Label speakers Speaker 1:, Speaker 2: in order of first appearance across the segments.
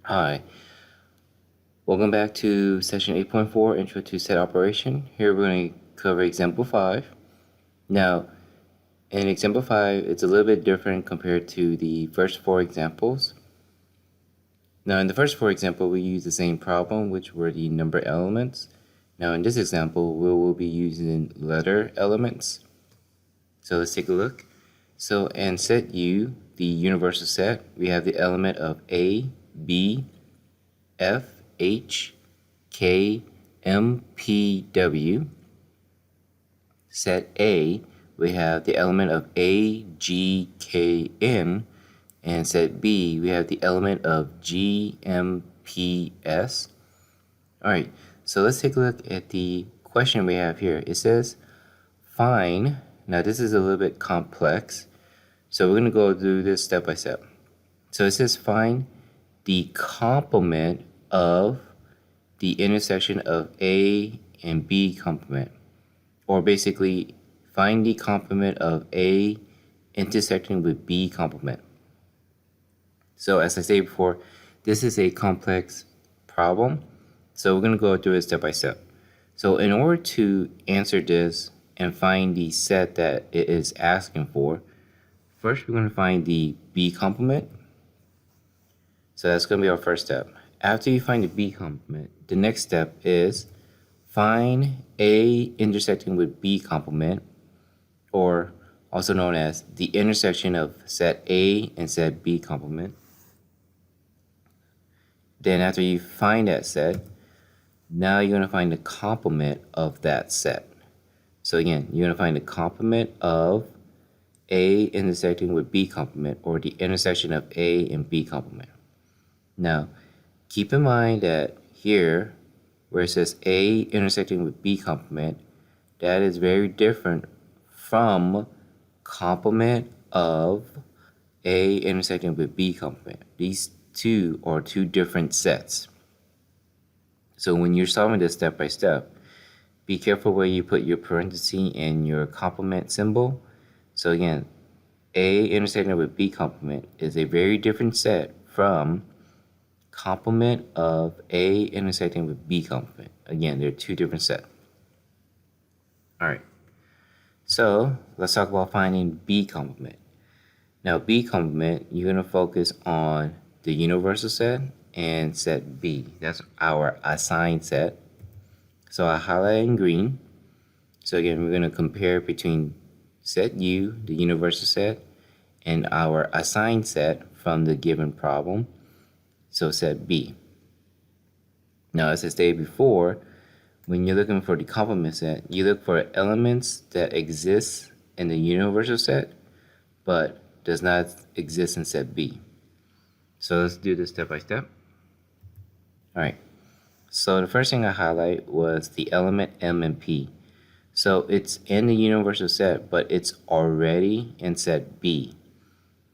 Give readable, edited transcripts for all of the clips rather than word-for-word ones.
Speaker 1: Hi, welcome back to session 8.4, Intro to Set Operation. Here we're going to cover example 5. Now, in example 5, it's a little bit different compared to the first 4 examples. Now, in the first 4 examples, we used the same problem, which were the number elements. Now, in this example, we will be using letter elements. So let's take a look. So in set U, the universal set, we have the element of A, B, F, H, K, M, P, W. Set A, we have the element of A, G, K, N. And set B, we have the element of G, M, P, S. Alright, so let's take a look at the question we have here. It says, find, now this is a little bit complex, so we're going to go through this step by step. So it says find the complement of the intersection of A and B complement, or basically find the complement of A intersecting with B complement. So as I said before, this is a complex problem, so we're going to go through it step by step. So in order to answer this and find the set that it is asking for, first we're going to find the B complement. So that's going to be our first step. After you find the B complement, the next step is find A intersecting with B complement, or also known as the intersection of set A and set B complement. Then after you find that set, now you're going to find the complement of that set. So again, you're going to find the complement of A intersecting with B complement, or the intersection of A and B complement. Now, keep in mind that here, where it says A intersecting with B complement, that is very different from complement of A intersecting with B complement. These two are two different sets. So when you're solving this step by step, be careful where you put your parenthesis and your complement symbol. So again, A intersecting with B complement is a very different set from complement of A intersecting with B complement. Again, they're two different sets. Alright, so let's talk about finding B complement. Now B complement, you're going to focus on the universal set and set B. That's our assigned set. So I highlight in green. So again, we're going to compare between set U, the universal set, and our assigned set from the given problem. So set B. Now, as I stated before, when you're looking for the complement set, you look for elements that exist in the universal set, but does not exist in set B. So let's do this step by step. All right. So the first thing I highlight was the element M and P. So it's in the universal set, but it's already in set B.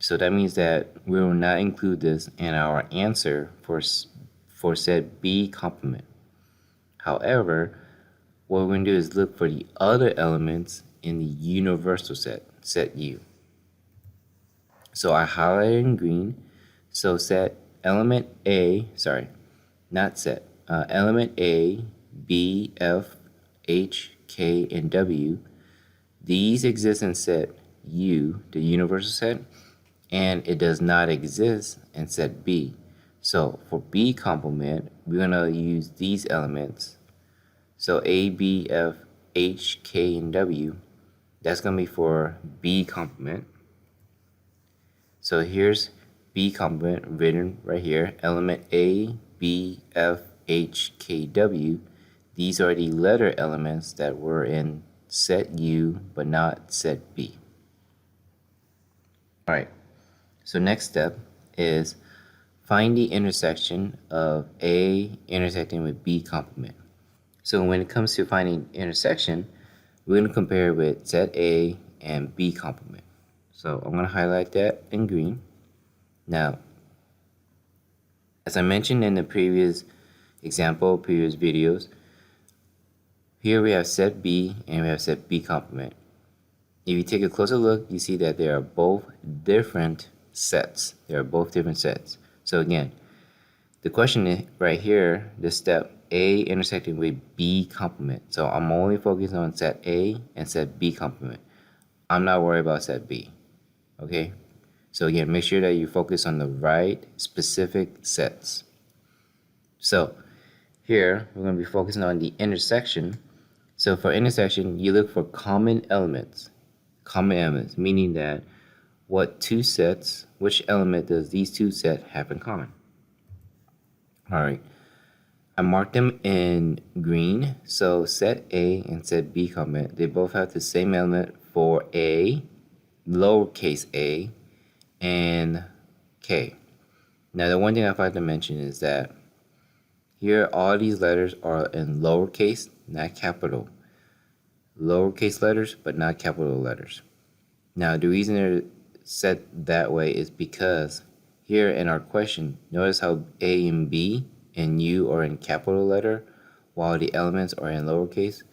Speaker 1: So that means that we will not include this in our answer for set B complement. However, what we're going to do is look for the other elements in the universal set, set U. So I highlighted in green. So set element A, sorry, not set, element A, B, F, H, K, and W. These exist in set U, the universal set, and it does not exist in set B. So for B complement, we're going to use these elements. So A, B, F, H, K, and W. That's going to be for B complement. So here's B complement written right here. Element A, B, F, H, K, W. These are the letter elements that were in set U, but not set B. All right. So next step is find the intersection of A intersecting with B complement. So when it comes to finding intersection, we're going to compare with set A and B complement. So I'm going to highlight that in green. Now, as I mentioned in the previous example, previous videos, here we have set B and we have set B complement. If you take a closer look, you see that they are both different sets. They are both different sets. So again, The question right here, this step, A intersecting with B complement. So I'm only focused on set A and set B complement. I'm not worried about set B, okay? So again, make sure that you focus on the right specific sets. So here, we're going to be focusing on the intersection. So for intersection, you look for common elements, meaning that which element does these two sets have in common? All right, I marked them in green. So set A and set B complement, they both have the same element for A, lowercase a, and K. Now the one thing I forgot to mention is that here all these letters are in lowercase, not capital. Lowercase letters, but not capital letters. Now the reason they're set that way is because here in our question, notice how A and B and U are in capital letter while the elements are in lowercase,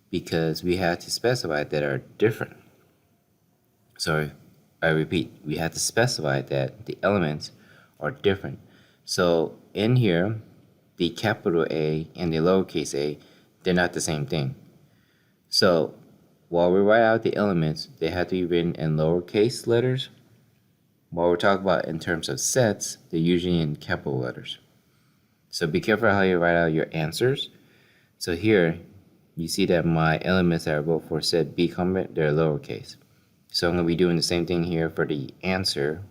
Speaker 1: because we had to specify that are different. Sorry, I repeat, we have to specify that the elements are different. So in here, the capital A and the lowercase a, they're not the same thing. So while we write out the elements, they have to be written in lowercase letters. While we're talking about in terms of sets, they're usually in capital letters. So be careful how you write out your answers. So here, you see that my elements that I wrote for set B complement, they're lowercase. So I'm going to be doing the same thing here for the answer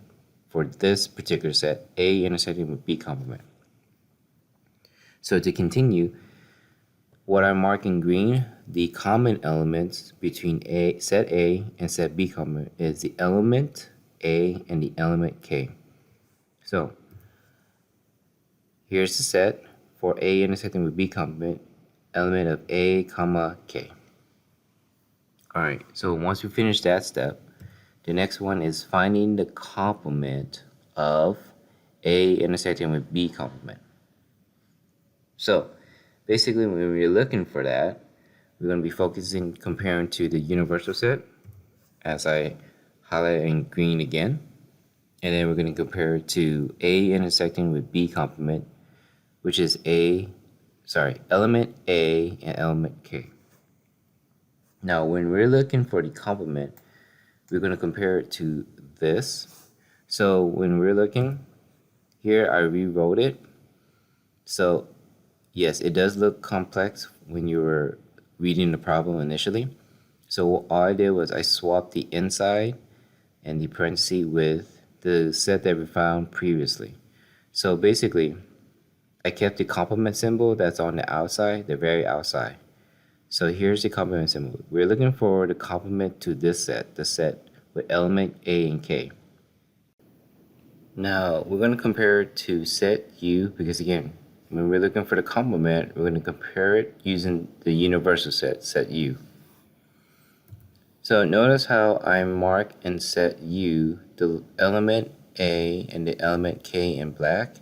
Speaker 1: for this particular set, A intersecting with B complement. So to continue, what I mark in green, the common elements between set A and set B complement is the element A and the element K. So here's the set for A intersecting with B complement, element of A, comma, K. Alright, so once we finish that step, the next one is finding the complement of A intersecting with B complement. So basically when we're looking for that, we're going to be focusing comparing to the universal set, as I highlight in green again, and then we're going to compare it to A intersecting with B complement, which is element A and element K. Now when we're looking for the complement, we're going to compare it to this. So when we're looking here, I rewrote it. So yes, it does look complex when you were reading the problem initially. So all I did was I swapped the inside and the parenthesis with the set that we found previously. So basically, I kept the complement symbol that's on the outside, the very outside. So here's the complement symbol. We're looking for the complement to this set, the set with element A and K. Now we're going to compare it to set U, because again, when we're looking for the complement, we're going to compare it using the universal set U. So notice how I mark in set U the element A and the element K in black,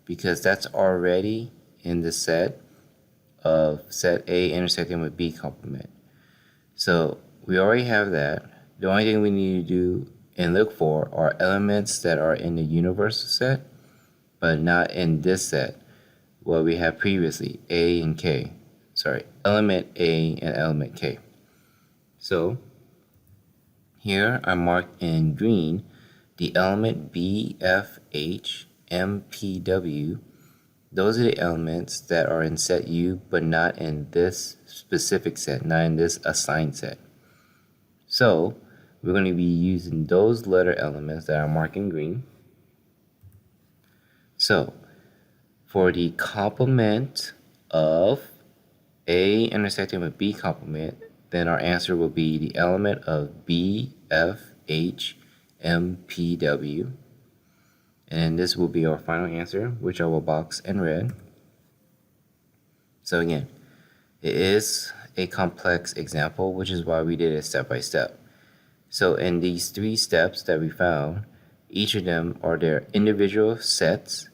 Speaker 1: because that's already in the set of set A intersecting with B complement. So we already have that. The only thing we need to do and look for are elements that are in the universal set, but not in this set, what we had previously, A and K. Sorry, element A and element K. So here I marked in green the element B, F, H, M, P, W. Those are the elements that are in set U, but not in this specific set, not in this assigned set. So we're going to be using those letter elements that are marked in green. So for the complement of A intersecting with B complement, then our answer will be the element of B, F, H, M, P, W. And this will be our final answer, which I will box in red. So again, it is a complex example, which is why we did it step by step. So in these 3 steps that we found, each of them are their individual sets,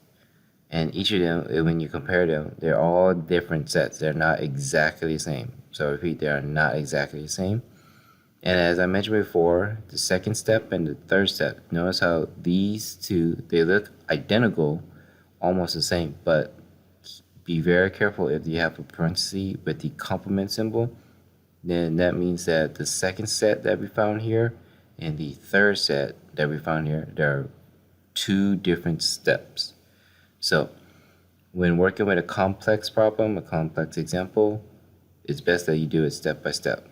Speaker 1: and each of them, when you compare them, they're all different sets. They're not exactly the same. So I repeat, they are not exactly the same. And as I mentioned before, the second step and the third step, notice how these two, they look identical almost the same, but be very careful if you have a parenthesis with the complement symbol, then that means that the second set that we found here and the third set that we found here, there are two different steps. So when working with a complex problem, a complex example, it's best that you do it step by step.